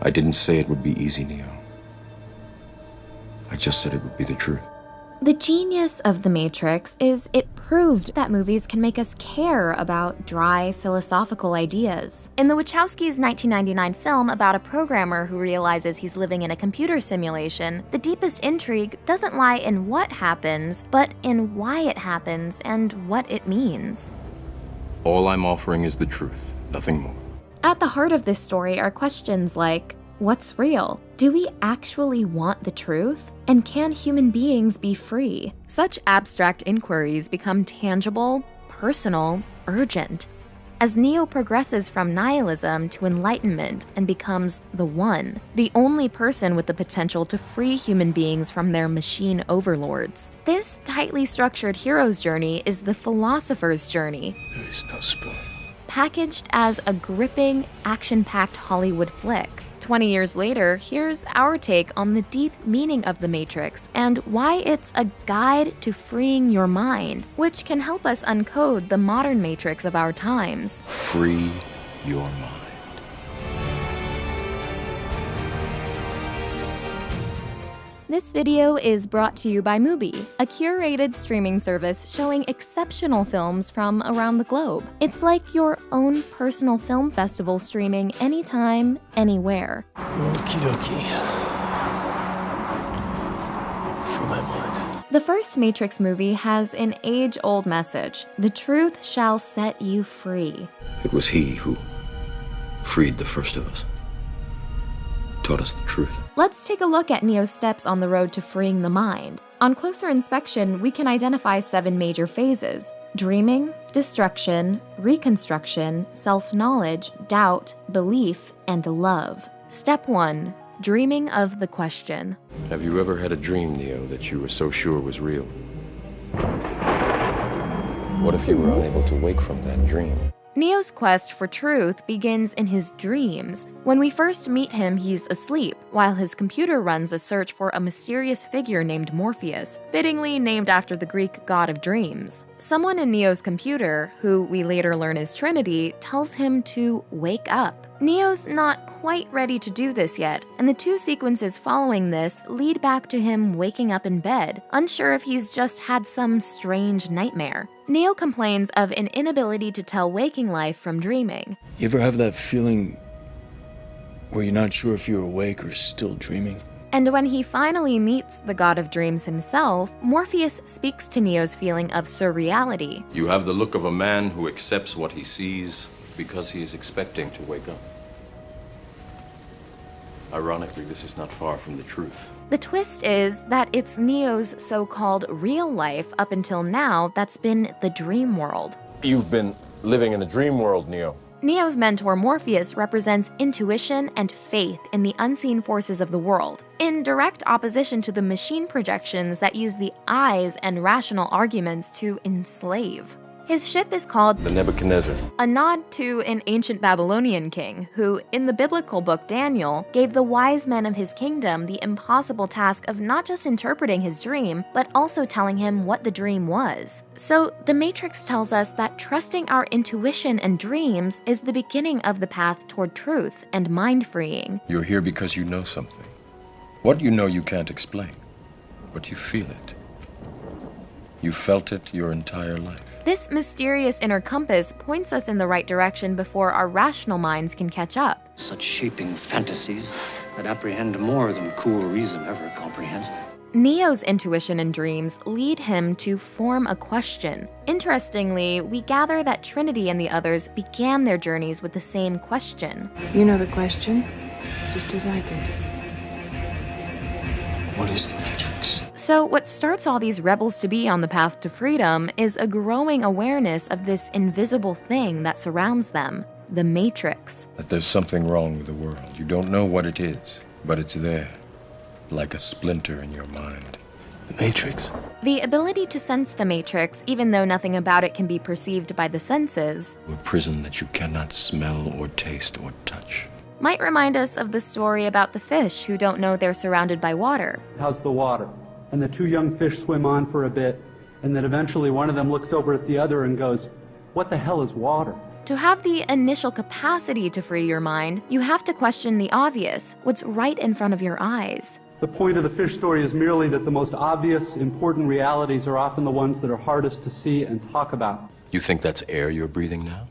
I didn't say it would be easy, Neo. I just said it would be the truth. The genius of The Matrix is it proved that movies can make us care about dry, philosophical ideas. In the Wachowskis' 1999 film about a programmer who realizes he's living in a computer simulation, the deepest intrigue doesn't lie in what happens, but in why it happens and what it means. All I'm offering is the truth, nothing more. At the heart of this story are questions like, what's real? Do we actually want the truth? And can human beings be free? Such abstract inquiries become tangible, personal, urgent. As Neo progresses from nihilism to enlightenment and becomes the One, the only person with the potential to free human beings from their machine overlords. This tightly structured hero's journey is the philosopher's journey. There is no spoon. Packaged as a gripping, action-packed Hollywood flick. 20 years later, here's our take on the deep meaning of The Matrix and why it's a guide to freeing your mind, which can help us uncode the modern Matrix of our times. Free your mind. This video is brought to you by Mubi, a curated streaming service showing exceptional films from around the globe. It's like your own personal film festival streaming anytime, anywhere. Okie dokie. For my mind. The first Matrix movie has an age-old message. The truth shall set you free. It was he who freed the first of us. Taught us the truth. Let's take a look at Neo's steps on the road to freeing the mind. On closer inspection, we can identify 7 major phases: dreaming, destruction, reconstruction, self-knowledge, doubt, belief, and love. Step 1. Dreaming of the question. Have you ever had a dream, Neo, that you were so sure was real? What if you were unable to wake from that dream? Neo's quest for truth begins in his dreams. When we first meet him, he's asleep, while his computer runs a search for a mysterious figure named Morpheus, fittingly named after the Greek god of dreams. Someone in Neo's computer, who we later learn is Trinity, tells him to wake up. Neo's not quite ready to do this yet, and the 2 sequences following this lead back to him waking up in bed, unsure if he's just had some strange nightmare. Neo complains of an inability to tell waking life from dreaming. You ever have that feeling where you're not sure if you're awake or still dreaming? And when he finally meets the god of dreams himself, Morpheus speaks to Neo's feeling of surreality. You have the look of a man who accepts what he sees because he is expecting to wake up. Ironically, this is not far from the truth. The twist is that it's Neo's so-called real life up until now that's been the dream world. You've been living in a dream world, Neo. Neo's mentor Morpheus represents intuition and faith in the unseen forces of the world, in direct opposition to the machine projections that use the eyes and rational arguments to enslave. His ship is called the Nebuchadnezzar, a nod to an ancient Babylonian king who, in the biblical book Daniel, gave the wise men of his kingdom the impossible task of not just interpreting his dream, but also telling him what the dream was. So, The Matrix tells us that trusting our intuition and dreams is the beginning of the path toward truth and mind-freeing. You're here because you know something. What you know you can't explain, but you feel it. You felt it your entire life. This mysterious inner compass points us in the right direction before our rational minds can catch up. Such shaping fantasies that apprehend more than cool reason ever comprehends. Neo's intuition and dreams lead him to form a question. Interestingly, we gather that Trinity and the others began their journeys with the same question. You know the question, just as I did. What is the Matrix? So what starts all these rebels-to-be on the path to freedom is a growing awareness of this invisible thing that surrounds them, the Matrix. That there's something wrong with the world. You don't know what it is, but it's there, like a splinter in your mind. The Matrix? The ability to sense the Matrix, even though nothing about it can be perceived by the senses, A prison that you cannot smell or taste or touch. might remind us of the story about the fish who don't know they're surrounded by water. How's the water? And the 2 young fish swim on for a bit, and then eventually one of them looks over at the other and goes, "What the hell is water?" To have the initial capacity to free your mind, you have to question the obvious, what's right in front of your eyes. The point of the fish story is merely that the most obvious, important realities are often the ones that are hardest to see and talk about. You think that's air you're breathing now?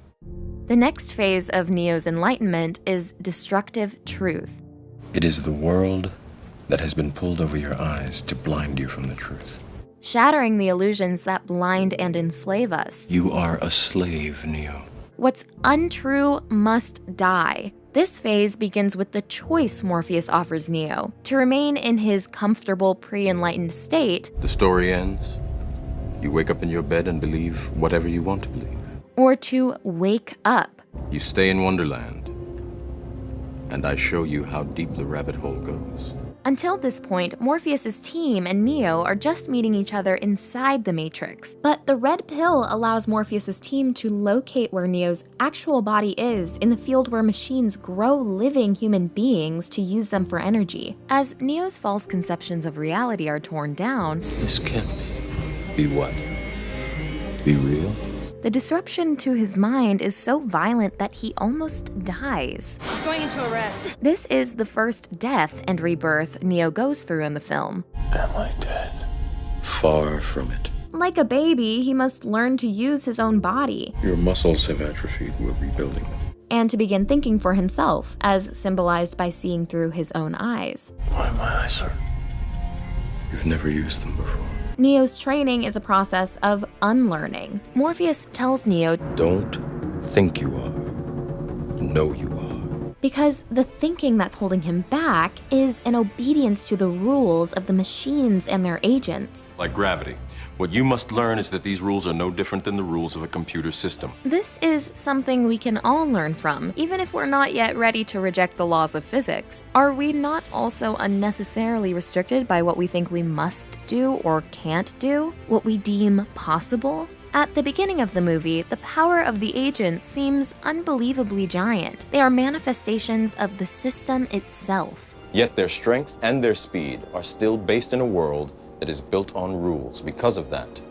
The next phase of Neo's enlightenment is destructive truth. It is the world that has been pulled over your eyes to blind you from the truth. Shattering the illusions that blind and enslave us. You are a slave, Neo. What's untrue must die. This phase begins with the choice Morpheus offers Neo to remain in his comfortable pre-enlightened state. The story ends. You wake up in your bed and believe whatever you want to believe. Or to wake up. You stay in Wonderland, and I show you how deep the rabbit hole goes. Until this point, Morpheus's team and Neo are just meeting each other inside the Matrix. But the red pill allows Morpheus's team to locate where Neo's actual body is in the field where machines grow living human beings to use them for energy. As Neo's false conceptions of reality are torn down, This can't be. Be what? Be real? the disruption to his mind is so violent that he almost dies. He's going into arrest. This is the first death and rebirth Neo goes through in the film. Am I dead? Far from it. Like a baby, he must learn to use his own body Your muscles have atrophied. We're rebuilding them. and to begin thinking for himself, as symbolized by seeing through his own eyes. Why are my eyes hurt? You've never used them before. Neo's training is a process of unlearning. Morpheus tells Neo, Don't think you are. Know you are. because the thinking that's holding him back is an obedience to the rules of the machines and their agents. Like gravity. What you must learn is that these rules are no different than the rules of a computer system. This is something we can all learn from, even if we're not yet ready to reject the laws of physics. Are we not also unnecessarily restricted by what we think we must do or can't do? What we deem possible? At the beginning of the movie, the power of the agents seems unbelievably giant. They are manifestations of the system itself. Yet their strength and their speed are still based in a world that is built on rules. Because of that,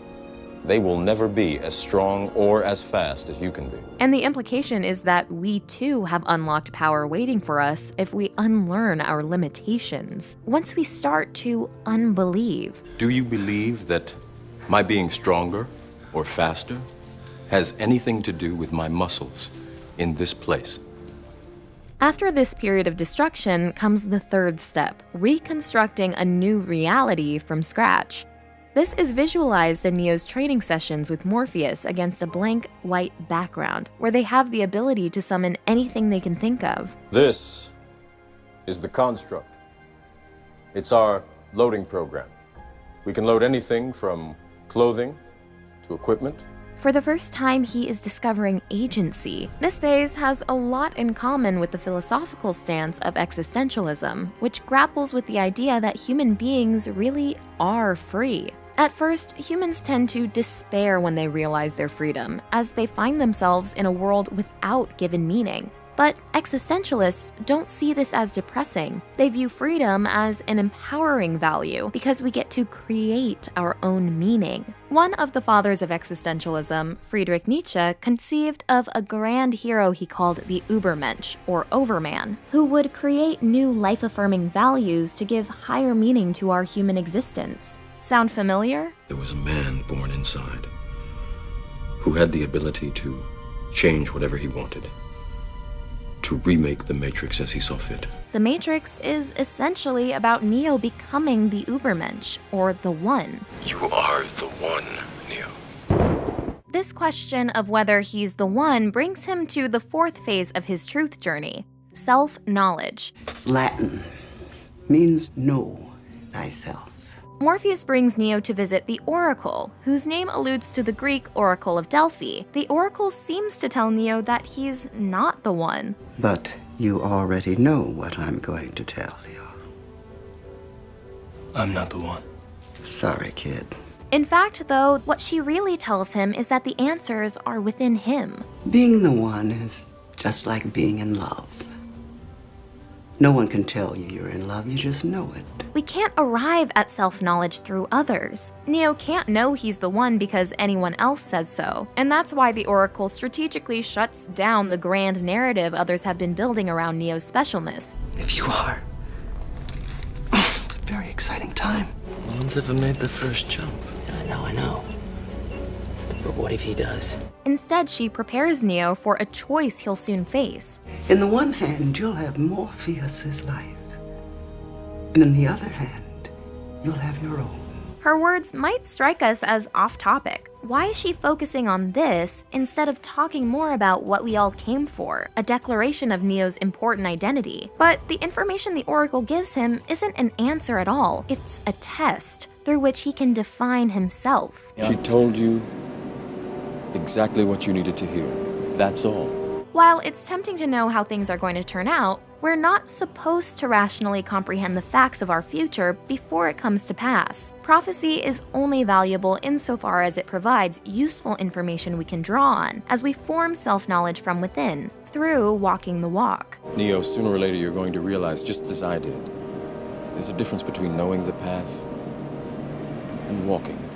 they will never be as strong or as fast as you can be. And the implication is that we too have unlocked power waiting for us if we unlearn our limitations. Once we start to unbelieve. Do you believe that my being stronger or faster has anything to do with my muscles in this place? After this period of destruction comes the third step, reconstructing a new reality from scratch. This is visualized in Neo's training sessions with Morpheus against a blank white background, where they have the ability to summon anything they can think of. This is the construct. It's our loading program. We can load anything from clothing to equipment. For the first time, he is discovering agency. This phase has a lot in common with the philosophical stance of existentialism, which grapples with the idea that human beings really are free. At first, humans tend to despair when they realize their freedom, as they find themselves in a world without given meaning. But existentialists don't see this as depressing. They view freedom as an empowering value because we get to create our own meaning. One of the fathers of existentialism, Friedrich Nietzsche, conceived of a grand hero he called the Übermensch, or Overman, who would create new life-affirming values to give higher meaning to our human existence. Sound familiar? There was a man born inside who had the ability to change whatever he wanted, to remake the Matrix as he saw fit. The Matrix is essentially about Neo becoming the Übermensch, or the One. You are the one, Neo. This question of whether he's the One brings him to the fourth phase of his truth journey, self-knowledge. It's Latin. Means know thyself. Morpheus brings Neo to visit the Oracle, whose name alludes to the Greek Oracle of Delphi. The Oracle seems to tell Neo that he's not the One. But you already know what I'm going to tell you. I'm not the one. Sorry, kid. In fact, though, what she really tells him is that the answers are within him. Being the one is just like being in love. No one can tell you you're in love, you just know it. We can't arrive at self-knowledge through others. Neo can't know he's the one because anyone else says so, and that's why the Oracle strategically shuts down the grand narrative others have been building around Neo's specialness. If you are, it's a very exciting time. No one's ever made the first jump. I know. But what if he does? Instead, she prepares Neo for a choice he'll soon face. In the one hand, you'll have Morpheus's life. And in the other hand, you'll have your own. Her words might strike us as off-topic. Why is she focusing on this instead of talking more about what we all came for, a declaration of Neo's important identity? But the information the Oracle gives him isn't an answer at all. It's a test through which he can define himself. She told you exactly what you needed to hear. That's all. While it's tempting to know how things are going to turn out, we're not supposed to rationally comprehend the facts of our future before it comes to pass. Prophecy is only valuable insofar as it provides useful information we can draw on as we form self-knowledge from within, through walking the walk. Neo, sooner or later you're going to realize, just as I did, there's a difference between knowing the path and walking the path.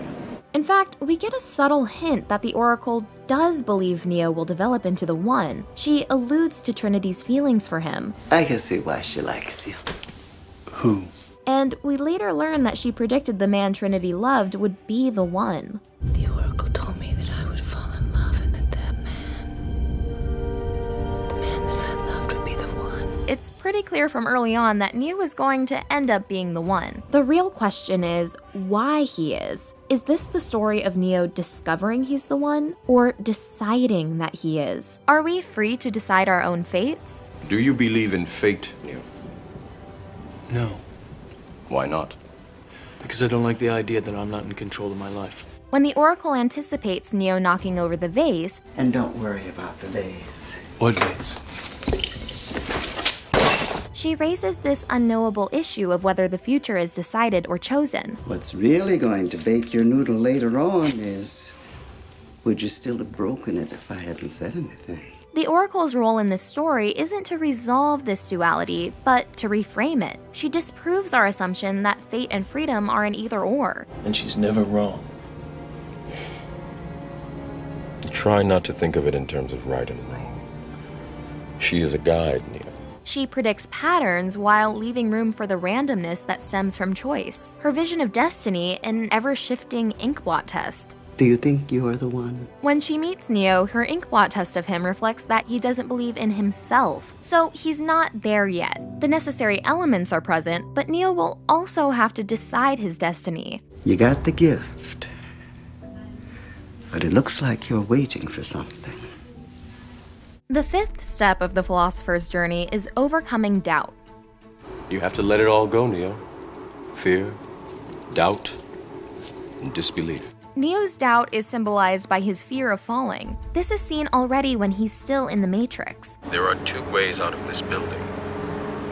In fact, we get a subtle hint that the Oracle does believe Neo will develop into the One. She alludes to Trinity's feelings for him. I can see why she likes you. Who? And we later learn that she predicted the man Trinity loved would be the One. The Oracle told me that I would fall in love and that the man that I loved would be the one. It's pretty clear from early on that Neo is going to end up being the One. The real question is why he is. Is this the story of Neo discovering he's the One, or deciding that he is? Are we free to decide our own fates? Do you believe in fate, Neo? No. Why not? Because I don't like the idea that I'm not in control of my life. When the Oracle anticipates Neo knocking over the vase, And don't worry about the vase. What vase? she raises this unknowable issue of whether the future is decided or chosen. What's really going to bake your noodle later on is, would you still have broken it if I hadn't said anything? The Oracle's role in this story isn't to resolve this duality, but to reframe it. She disproves our assumption that fate and freedom are an either-or. And she's never wrong. Try not to think of it in terms of right and wrong. She is a guide, Neo. She predicts patterns while leaving room for the randomness that stems from choice. Her vision of destiny, an ever-shifting inkblot test. Do you think you're the one? When she meets Neo, her inkblot test of him reflects that he doesn't believe in himself. So he's not there yet. The necessary elements are present, but Neo will also have to decide his destiny. You got the gift. But it looks like you're waiting for something. The fifth step of the philosopher's journey is overcoming doubt. You have to let it all go, Neo. Fear, doubt, and disbelief. Neo's doubt is symbolized by his fear of falling. This is seen already when he's still in the Matrix. There are two ways out of this building.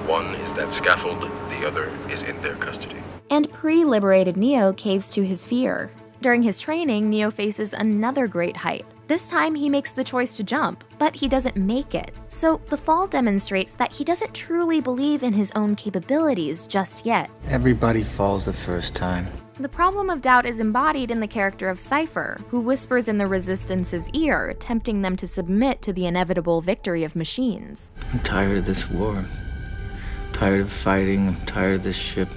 One is that scaffold, the other is in their custody. And pre-liberated Neo caves to his fear. During his training, Neo faces another great height. This time he makes the choice to jump, but he doesn't make it. So the fall demonstrates that he doesn't truly believe in his own capabilities just yet. Everybody falls the first time. The problem of doubt is embodied in the character of Cypher, who whispers in the Resistance's ear, tempting them to submit to the inevitable victory of machines. I'm tired of this war. I'm tired of fighting. I'm tired of this ship.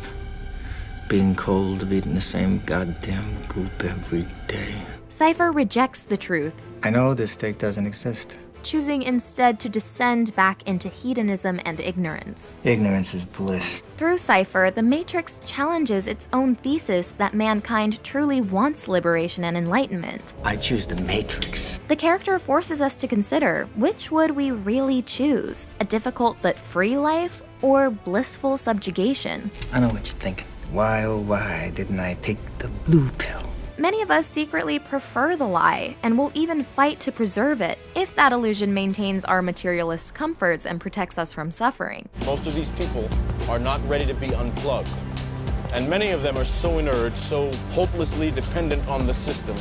Being cold, eating the same goddamn goop every day. Cypher rejects the truth, I know this stake doesn't exist. choosing instead to descend back into hedonism and ignorance. Ignorance is bliss. Through Cypher, the Matrix challenges its own thesis that mankind truly wants liberation and enlightenment. I choose the Matrix. The character forces us to consider, which would we really choose? A difficult but free life, or blissful subjugation? I know what you're thinking. Why, oh why didn't I take the blue pill? Many of us secretly prefer the lie, and will even fight to preserve it, if that illusion maintains our materialist comforts and protects us from suffering. Most of these people are not ready to be unplugged. And many of them are so inert, so hopelessly dependent on the system,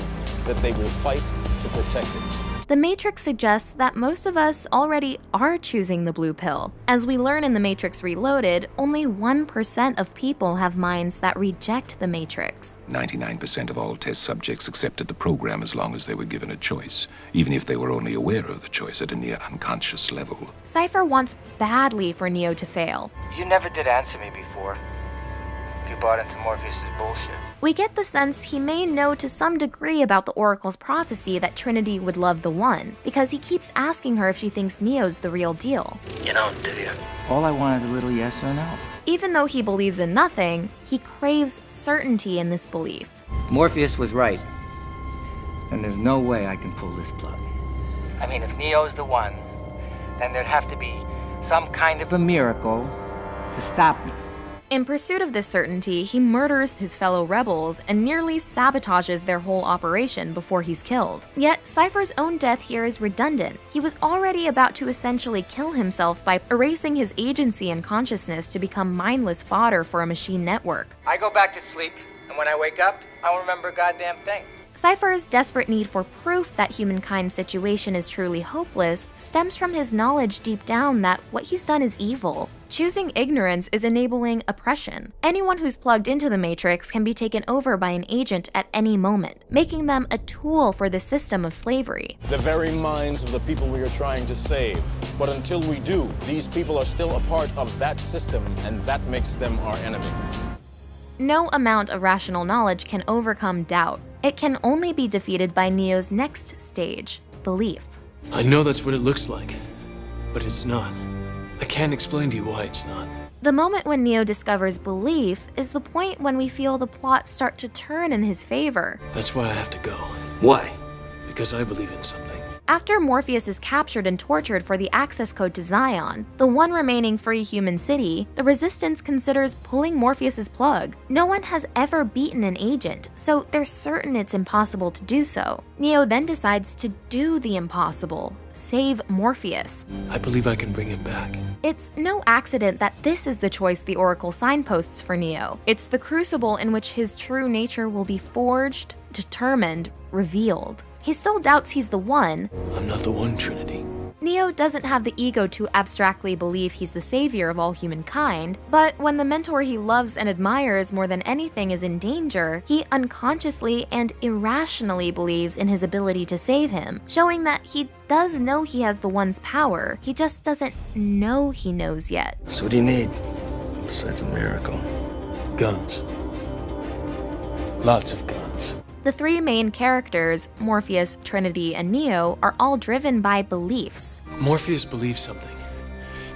that they will fight to protect it. The Matrix suggests that most of us already are choosing the blue pill. As we learn in The Matrix Reloaded, only 1% of people have minds that reject the Matrix. 99% of all test subjects accepted the program as long as they were given a choice, even if they were only aware of the choice at a near unconscious level. Cypher wants badly for Neo to fail. You never did answer me before. If you bought into Morpheus' bullshit. We get the sense he may know to some degree about the Oracle's prophecy that Trinity would love the One, because he keeps asking her if she thinks Neo's the real deal. You don't, do you? All I want is a little yes or no. Even though he believes in nothing, he craves certainty in this belief. Morpheus was right. And there's no way I can pull this plug. I mean, if Neo's the One, then there'd have to be some kind of a miracle to stop me. In pursuit of this certainty, he murders his fellow rebels and nearly sabotages their whole operation before he's killed. Yet, Cypher's own death here is redundant. He was already about to essentially kill himself by erasing his agency and consciousness to become mindless fodder for a machine network. I go back to sleep, and when I wake up, I won't remember a goddamn thing. Cypher's desperate need for proof that humankind's situation is truly hopeless stems from his knowledge deep down that what he's done is evil. Choosing ignorance is enabling oppression. Anyone who's plugged into the Matrix can be taken over by an agent at any moment, making them a tool for the system of slavery. The very minds of the people we are trying to save. But until we do, these people are still a part of that system, and that makes them our enemy. No amount of rational knowledge can overcome doubt. It can only be defeated by Neo's next stage, belief. I know that's what it looks like, but it's not. I can't explain to you why it's not. The moment when Neo discovers belief is the point when we feel the plot start to turn in his favor. That's why I have to go. Why? Because I believe in something. After Morpheus is captured and tortured for the access code to Zion, the one remaining free human city, the Resistance considers pulling Morpheus's plug. No one has ever beaten an agent, so they're certain it's impossible to do so. Neo then decides to do the impossible, save Morpheus. I believe I can bring him back. It's no accident that this is the choice the Oracle signposts for Neo. It's the crucible in which his true nature will be forged, determined, revealed. He still doubts he's the One. I'm not the One, Trinity. Neo doesn't have the ego to abstractly believe he's the savior of all humankind, but when the mentor he loves and admires more than anything is in danger, he unconsciously and irrationally believes in his ability to save him, showing that he does know he has the One's power, he just doesn't know he knows yet. So what do you need, besides a miracle? Guns. Lots of guns. The three main characters, Morpheus, Trinity, and Neo, are all driven by beliefs. Morpheus believed something,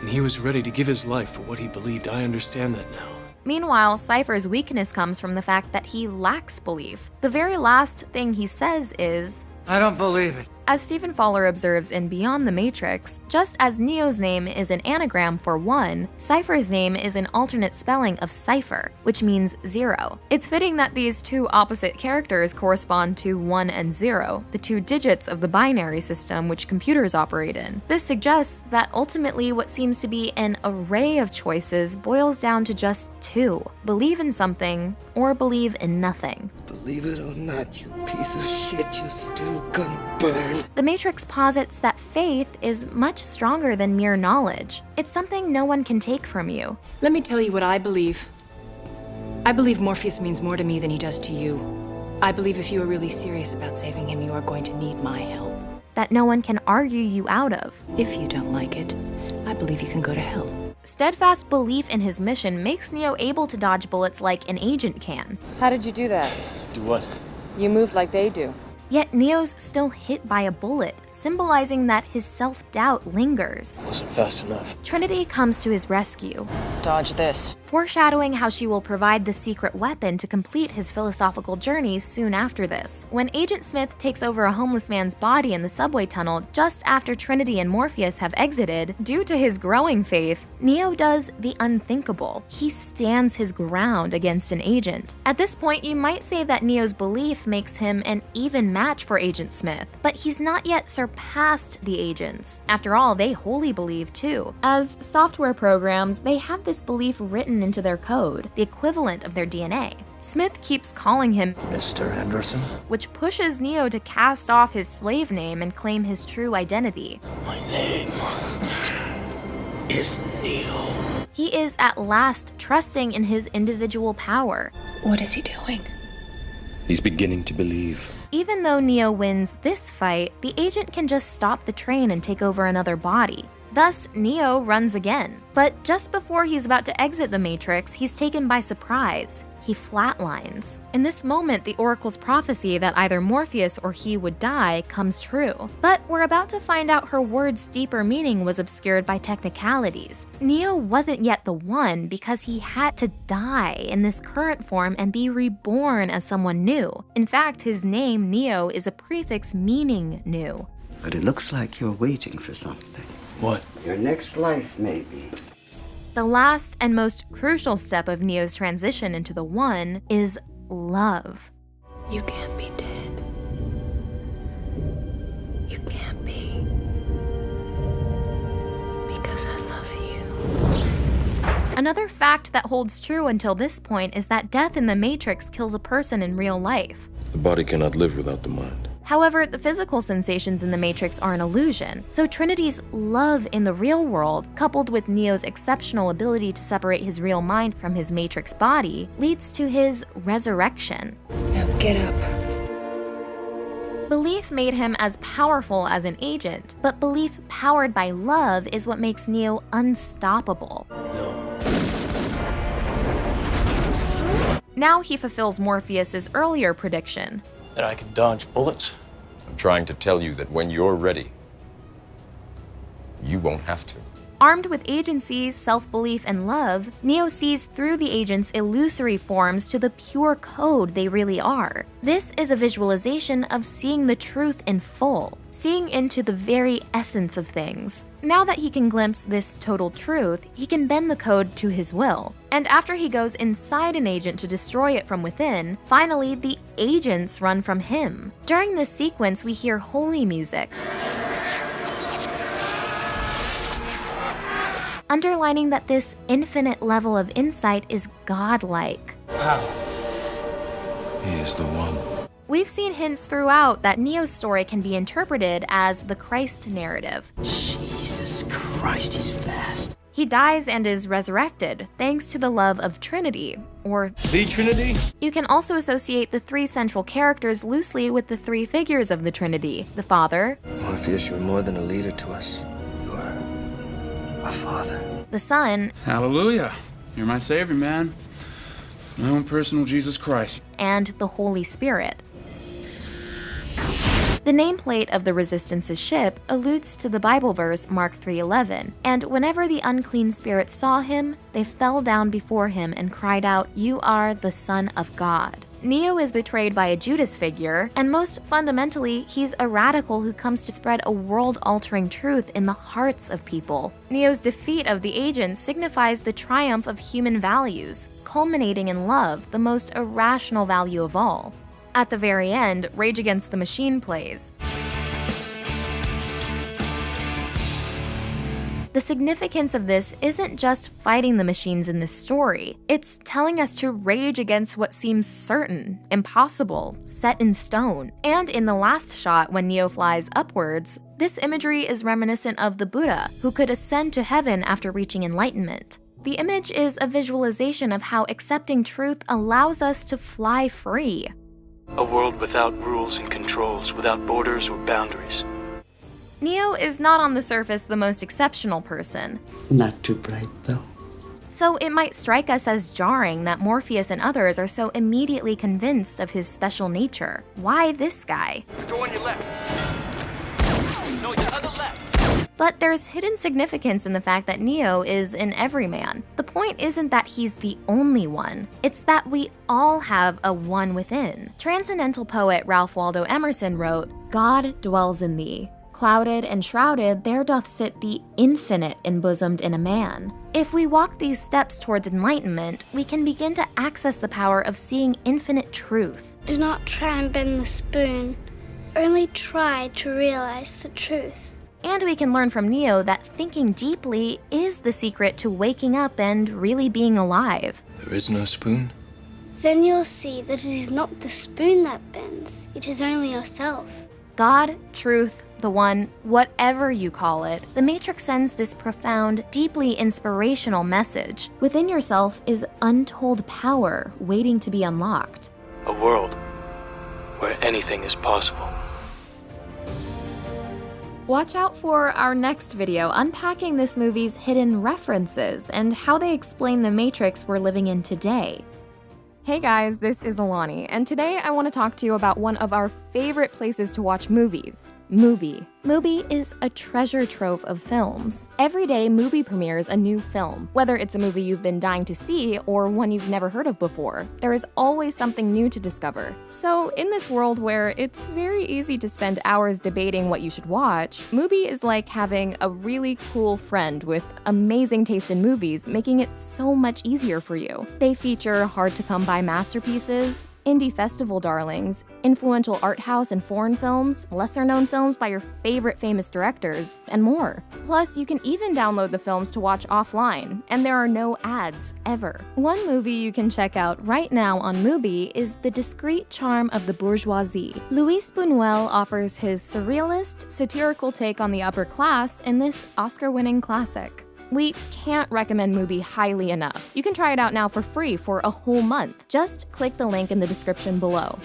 and he was ready to give his life for what he believed. I understand that now. Meanwhile, Cypher's weakness comes from the fact that he lacks belief. The very last thing he says is, I don't believe it. As Stephen Fowler observes in Beyond the Matrix, just as Neo's name is an anagram for one, Cypher's name is an alternate spelling of cipher, which means zero. It's fitting that these two opposite characters correspond to 1 and 0, the two digits of the binary system which computers operate in. This suggests that ultimately what seems to be an array of choices boils down to just two: believe in something or believe in nothing. Believe it or not, you piece of shit, you're still gonna burn. The Matrix posits that faith is much stronger than mere knowledge. It's something no one can take from you. Let me tell you what I believe. I believe Morpheus means more to me than he does to you. I believe if you are really serious about saving him, you are going to need my help. That no one can argue you out of. If you don't like it, I believe you can go to hell. Steadfast belief in his mission makes Neo able to dodge bullets like an agent can. How did you do that? Do what? You moved like they do. Yet Neo's still hit by a bullet, symbolizing that his self-doubt lingers. Wasn't fast enough. Trinity comes to his rescue, Dodge this. foreshadowing how she will provide the secret weapon to complete his philosophical journey soon after this. When Agent Smith takes over a homeless man's body in the subway tunnel just after Trinity and Morpheus have exited, due to his growing faith, Neo does the unthinkable. He stands his ground against an agent. At this point, you might say that Neo's belief makes him an even match for Agent Smith, but he's not yet surpassed the agents. After all, they wholly believe too. As software programs, they have this belief written into their code, the equivalent of their DNA. Smith keeps calling him Mr. Anderson? which pushes Neo to cast off his slave name and claim his true identity. My name is Neo. He is at last trusting in his individual power. What is he doing? He's beginning to believe. Even though Neo wins this fight, the agent can just stop the train and take over another body. Thus, Neo runs again. But just before he's about to exit the Matrix, he's taken by surprise. He flatlines. In this moment, the Oracle's prophecy that either Morpheus or he would die comes true. But we're about to find out her word's deeper meaning was obscured by technicalities. Neo wasn't yet the one because he had to die in this current form and be reborn as someone new. In fact, his name, Neo, is a prefix meaning new. But it looks like you're waiting for something. What? Your next life, maybe. The last and most crucial step of Neo's transition into the One is love. You can't be dead. You can't be. Because I love you. Another fact that holds true until this point is that death in the Matrix kills a person in real life. The body cannot live without the mind. However, the physical sensations in the Matrix are an illusion, so Trinity's love in the real world, coupled with Neo's exceptional ability to separate his real mind from his Matrix body, leads to his resurrection. Now get up. Belief made him as powerful as an agent, but belief powered by love is what makes Neo unstoppable. Now he fulfills Morpheus's earlier prediction. That I can dodge bullets? I'm trying to tell you that when you're ready, you won't have to. Armed with agency, self-belief, and love, Neo sees through the agent's illusory forms to the pure code they really are. This is a visualization of seeing the truth in full, seeing into the very essence of things. Now that he can glimpse this total truth, he can bend the code to his will. And after he goes inside an agent to destroy it from within, finally the agents run from him. During this sequence, we hear holy music, underlining that this infinite level of insight is godlike. How? He is the one. We've seen hints throughout that Neo's story can be interpreted as the Christ narrative. Jesus Christ, he's fast. He dies and is resurrected, thanks to the love of Trinity, or the Trinity? You can also associate the three central characters loosely with the three figures of the Trinity: the Father, Morpheus, you're more than a leader to us. Our Father. The Son, Hallelujah. You're my Savior, man. My own personal Jesus Christ. And the Holy Spirit. The nameplate of the Resistance's ship alludes to the Bible verse Mark 3:11, and whenever the unclean spirits saw him, they fell down before him and cried out, "You are the Son of God." Neo is betrayed by a Judas figure, and most fundamentally, he's a radical who comes to spread a world-altering truth in the hearts of people. Neo's defeat of the agent signifies the triumph of human values, culminating in love, the most irrational value of all. At the very end, Rage Against the Machine plays. The significance of this isn't just fighting the machines in this story, it's telling us to rage against what seems certain, impossible, set in stone. And in the last shot, when Neo flies upwards, this imagery is reminiscent of the Buddha, who could ascend to heaven after reaching enlightenment. The image is a visualization of how accepting truth allows us to fly free. A world without rules and controls, without borders or boundaries. Neo is not on the surface the most exceptional person. Not too bright, though. So it might strike us as jarring that Morpheus and others are so immediately convinced of his special nature. Why this guy? Go on your left. No, your other left. But there's hidden significance in the fact that Neo is an everyman. The point isn't that he's the only one, it's that we all have a one within. Transcendental poet Ralph Waldo Emerson wrote, "God dwells in thee. Clouded and shrouded, there doth sit the infinite embosomed in a man." If we walk these steps towards enlightenment, we can begin to access the power of seeing infinite truth. Do not try and bend the spoon. Only try to realize the truth. And we can learn from Neo that thinking deeply is the secret to waking up and really being alive. There is no spoon? then you'll see that it is not the spoon that bends, it is only yourself. God, truth, the one, whatever you call it, The Matrix sends this profound, deeply inspirational message. Within yourself is untold power waiting to be unlocked. A world where anything is possible. Watch out for our next video unpacking this movie's hidden references and how they explain the Matrix we're living in today. Hey guys, this is Alani, and today I want to talk to you about one of our favorite places to watch movies, Mubi. Mubi is a treasure trove of films. Every day, Mubi premieres a new film. Whether it's a movie you've been dying to see or one you've never heard of before, there is always something new to discover. So in this world where it's very easy to spend hours debating what you should watch, Mubi is like having a really cool friend with amazing taste in movies, making it so much easier for you. They feature hard-to-come-by masterpieces, indie festival darlings, influential art house and foreign films, lesser-known films by your favorite famous directors, and more. Plus, you can even download the films to watch offline, and there are no ads, ever. One movie you can check out right now on Mubi is The Discreet Charm of the Bourgeoisie. Luis Buñuel offers his surrealist, satirical take on the upper class in this Oscar-winning classic. We can't recommend Mubi highly enough. You can try it out now for free for a whole month. Just click the link in the description below.